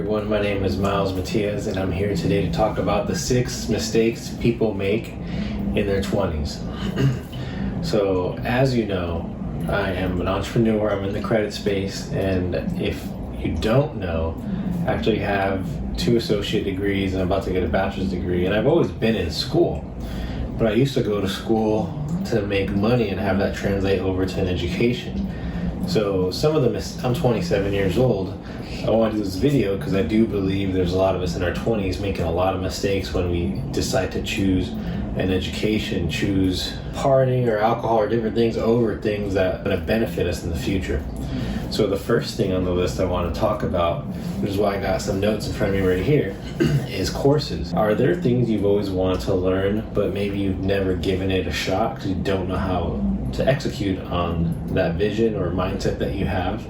everyone, my name is Matias, and I'm here today to talk about the 6 mistakes people make in their 20s. So, as you know, I am an entrepreneur, I'm in the credit space, and if you don't know, I actually have 2 associate degrees and I'm about to get a bachelor's degree, and I've always been in school. But I used to go to school to make money and have that translate over to an education. So some of I'm 27 years old. I want to do this video because I do believe there's a lot of us in our 20s making a lot of mistakes when we decide to choose an education, choose partying or alcohol or different things over things that are going to benefit us in the future. So the first thing on the list I want to talk about, which is why I got some notes in front of me right here, is courses. Are there things you've always wanted to learn, but maybe you've never given it a shot because you don't know how to execute on that vision or mindset that you have?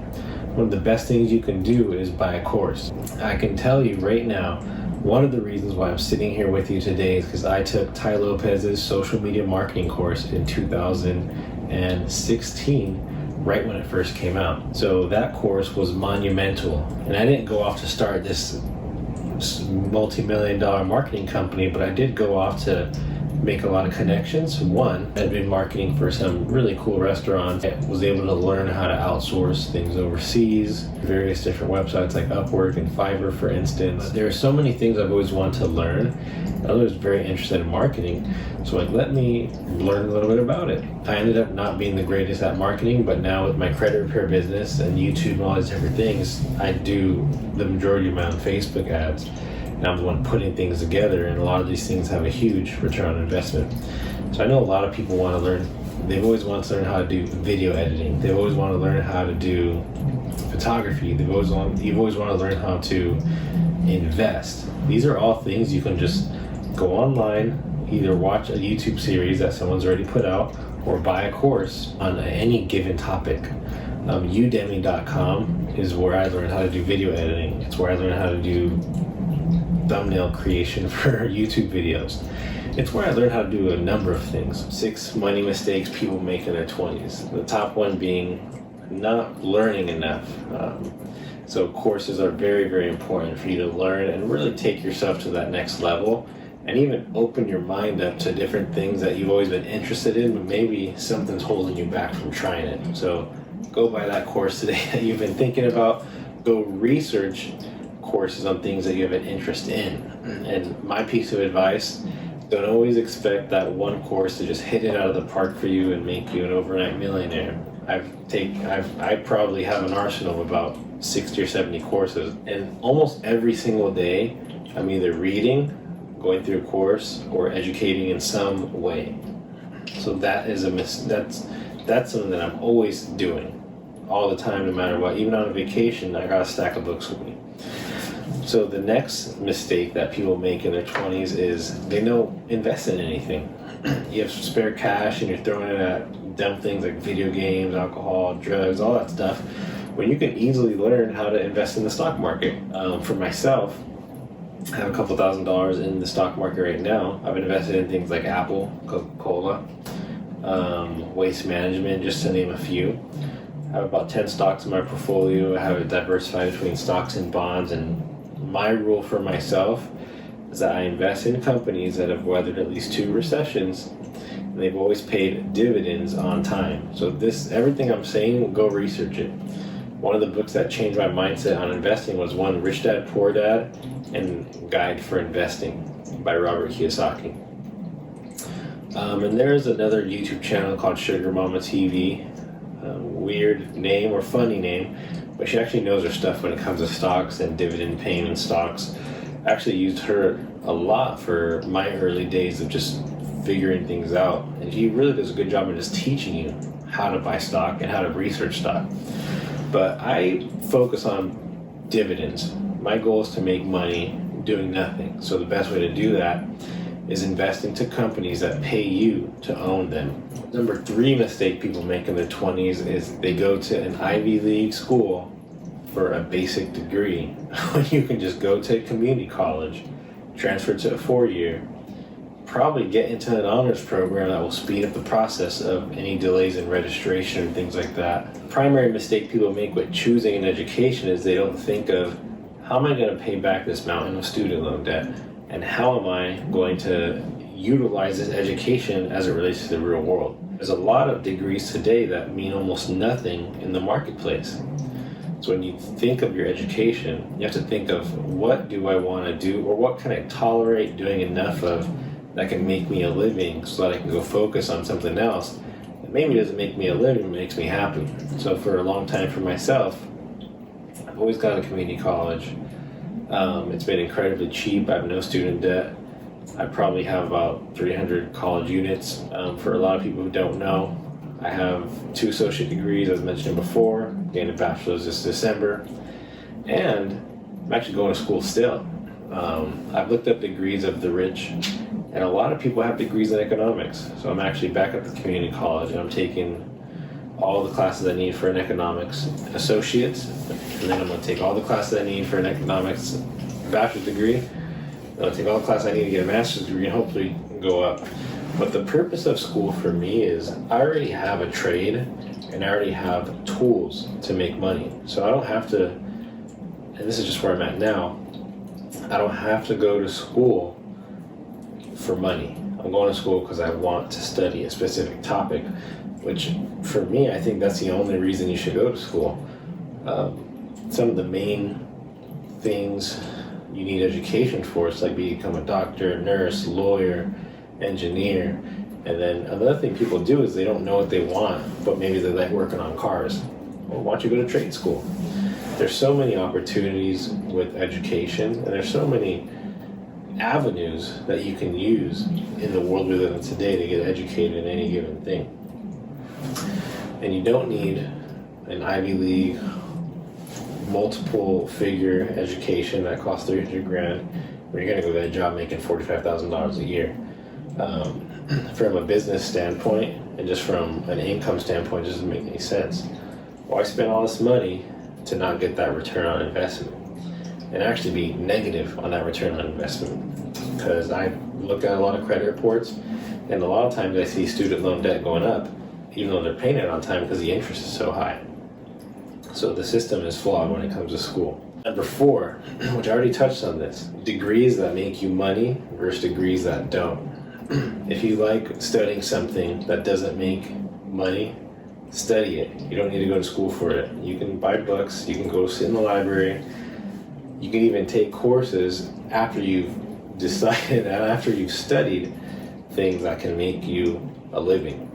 One of the best things you can do is buy a course. I can tell you right now, one of the reasons why I'm sitting here with you today is because I took Tai Lopez's social media marketing course in 2016, right when it first came out. So that course was monumental. And I didn't go off to start this multi-million-dollar marketing company, but I did go off to make a lot of connections. One, I'd been marketing for some really cool restaurants. I was able to learn how to outsource things overseas, various different websites like Upwork and Fiverr, for instance. There are so many things I've always wanted to learn. I was very interested in marketing, so let me learn a little bit about it. I ended up not being the greatest at marketing, but now with my credit repair business and YouTube and all these different things, I do the majority of my own Facebook ads. And I'm the one putting things together, and a lot of these things have a huge return on investment. So I know a lot of people want to learn, they've always wanted to learn how to do video editing. They've always wanted to learn how to do photography. You've always wanted to learn how to invest. These are all things you can just go online, either watch a YouTube series that someone's already put out, or buy a course on any given topic. Udemy.com is where I learned how to do video editing. It's where I learned how to do thumbnail creation for YouTube videos. It's where I learned how to do a number of things. 6 money mistakes people make in their 20s. The top one being not learning enough. So courses are very, very important for you to learn and really take yourself to that next level, and even open your mind up to different things that you've always been interested in, but maybe something's holding you back from trying it. So go buy that course today that you've been thinking about. Go research courses on things that you have an interest in. And my piece of advice, don't always expect that one course to just hit it out of the park for you and make you an overnight millionaire. I probably have an arsenal of about 60 or 70 courses, and almost every single day I'm either reading, going through a course, or educating in some way. So that is that's something that I'm always doing all the time, no matter what. Even on a vacation, I got a stack of books with me. So the next mistake that people make in their 20s is they don't invest in anything. You have spare cash and you're throwing it at dumb things like video games, alcohol, drugs, all that stuff, when you can easily learn how to invest in the stock market. For myself, I have a couple $1,000s in the stock market right now. I've invested in things like Apple, Coca-Cola, Waste Management, just to name a few. I have about 10 stocks in my portfolio. I have it diversified between stocks and bonds, and my rule for myself is that I invest in companies that have weathered at least 2 recessions, and they've always paid dividends on time. So everything I'm saying, go research it. One of the books that changed my mindset on investing was one, Rich Dad, Poor Dad, and Guide for Investing by Robert Kiyosaki. And there's another YouTube channel called Sugar Mama TV. Weird name or funny name, but she actually knows her stuff when it comes to stocks and dividend payment stocks. I actually used her a lot for my early days of just figuring things out, and she really does a good job of just teaching you how to buy stock and how to research stock. But I focus on dividends. My goal is to make money doing nothing. So the best way to do that is investing to companies that pay you to own them. Number 3 mistake people make in their 20s is they go to an Ivy League school for a basic degree when you can just go to a community college, transfer to a 4-year, probably get into an honors program that will speed up the process of any delays in registration and things like that. The primary mistake people make with choosing an education is they don't think of how am I going to pay back this mountain of student loan debt? And how am I going to utilize this education as it relates to the real world? There's a lot of degrees today that mean almost nothing in the marketplace. So when you think of your education, you have to think of, what do I want to do, or what can I tolerate doing enough of that can make me a living so that I can go focus on something else that maybe doesn't make me a living, makes me happy. So for a long time for myself, I've always gone to community college. It's been incredibly cheap. I have no student debt. I probably have about 300 college units. For a lot of people who don't know, I have 2 associate degrees, as mentioned before, getting a bachelor's this December, and I'm actually going to school still. I've looked up degrees of the rich, and a lot of people have degrees in economics. So I'm actually back at the community college, and I'm taking all the classes I need for an economics associate's, and then I'm going to take all the classes I need for an economics bachelor's degree. I'm going to take all the classes I need to get a master's degree and hopefully go up. But the purpose of school for me is I already have a trade and I already have tools to make money. So I don't have to, and this is just where I'm at now, I don't have to go to school for money. I'm going to school because I want to study a specific topic, which for me, I think that's the only reason you should go to school. Some of the main things you need education for is like become a doctor, nurse, lawyer, engineer. And then another thing people do is they don't know what they want, but maybe they like working on cars. Well, why don't you go to trade school? There's so many opportunities with education, and there's so many avenues that you can use in the world we live in today to get educated in any given thing. And you don't need an Ivy League multiple figure education that costs 300 grand when you're going to go get a job making $45,000 a year. From a business standpoint and just from an income standpoint, it doesn't make any sense. Why spend all this money to not get that return on investment and actually be negative on that return on investment? Because I look at a lot of credit reports, and a lot of times I see student loan debt going up even though they're paying it on time because the interest is so high. So the system is flawed when it comes to school. Number 4, which I already touched on this, degrees that make you money versus degrees that don't. If you like studying something that doesn't make money, study it. You don't need to go to school for it. You can buy books, you can go sit in the library, you can even take courses after you've decided and after you've studied things that can make you a living.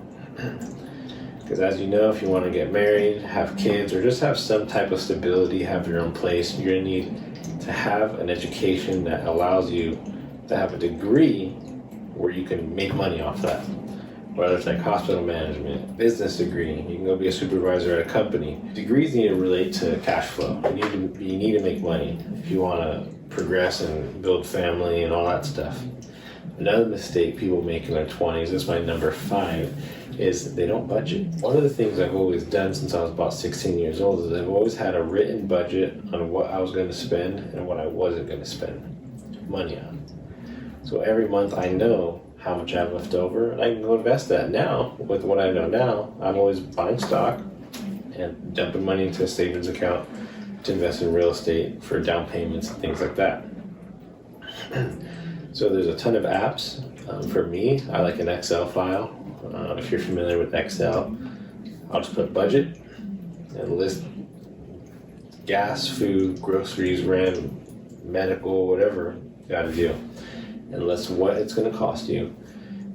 Because as you know, if you want to get married, have kids, or just have some type of stability, have your own place, you're going to need to have an education that allows you to have a degree where you can make money off that. Whether it's like hospital management, business degree, you can go be a supervisor at a company. Degrees need to relate to cash flow. You need to make money if you want to progress and build family and all that stuff. Another mistake people make in their 20s, this is my number 5, is they don't budget. One of the things I've always done since I was about 16 years old is I've always had a written budget on what I was going to spend and what I wasn't going to spend money on. So every month I know how much I have left over and I can go invest that. Now, with what I know now, I'm always buying stock and dumping money into a savings account to invest in real estate for down payments and things like that. So there's a ton of apps. For me, I like an Excel file. If you're familiar with Excel, I'll just put budget and list gas, food, groceries, rent, medical, whatever you gotta do, and list what it's gonna cost you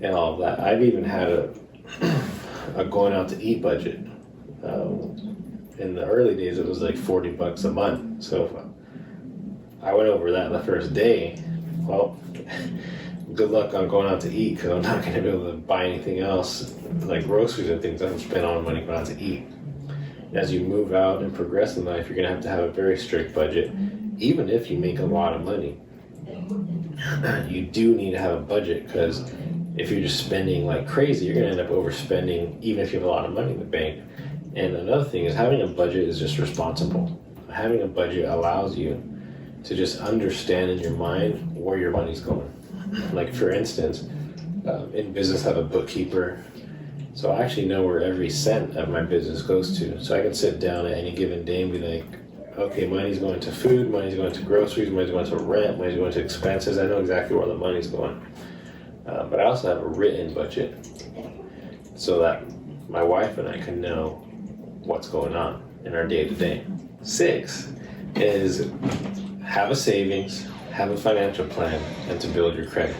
and all of that. I've even had a going out to eat budget. In the early days, it was like $40 a month. So if I went over that the first day, well, good luck on going out to eat, because I'm not going to be able to buy anything else like groceries and things. I don't spend all the money going out to eat. As you move out and progress in life, you're going to have a very strict budget. Even if you make a lot of money, you do need to have a budget, because if you're just spending like crazy, you're going to end up overspending even if you have a lot of money in the bank. And another thing is, having a budget is just responsible. Having a budget allows you to just understand in your mind where your money's going. Like for instance, in business I have a bookkeeper, so I actually know where every cent of my business goes to. So I can sit down at any given day and be like, okay, money's going to food, money's going to groceries, money's going to rent, money's going to expenses. I know exactly where the money's going. But I also have a written budget so that my wife and I can know what's going on in our day-to-day. 6 is have a savings, have a financial plan, and to build your credit.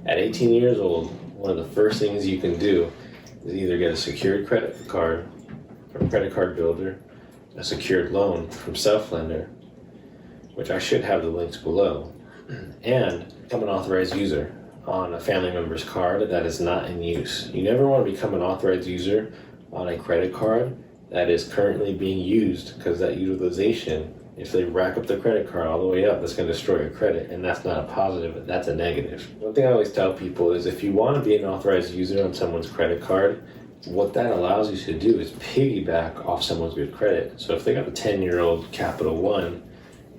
At 18 years old, one of the first things you can do is either get a secured credit card from a credit card builder, a secured loan from Self-Lender, which I should have the links below, and become an authorized user on a family member's card that is not in use. You never want to become an authorized user on a credit card that is currently being used, because that utilization, if they rack up the credit card all the way up, that's going to destroy your credit, and that's not a positive, that's a negative. One thing I always tell people is if you want to be an authorized user on someone's credit card, what that allows you to do is piggyback off someone's good credit. So if they got a 10-year-old Capital One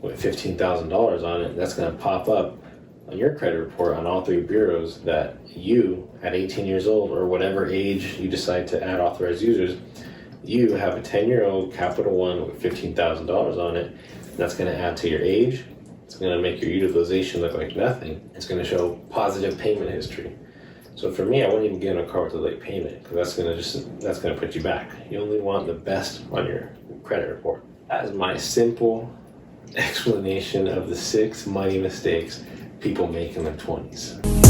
with $15,000 on it, that's going to pop up on your credit report on all 3 bureaus that you, at 18 years old or whatever age you decide to add authorized users, you have a 10-year-old Capital One with $15,000 on it. That's going to add to your age. It's going to make your utilization look like nothing. It's going to show positive payment history. So for me, I wouldn't even get in a car with a late payment, because that's going to put you back. You only want the best on your credit report. That is my simple explanation of the 6 money mistakes people make in their 20s.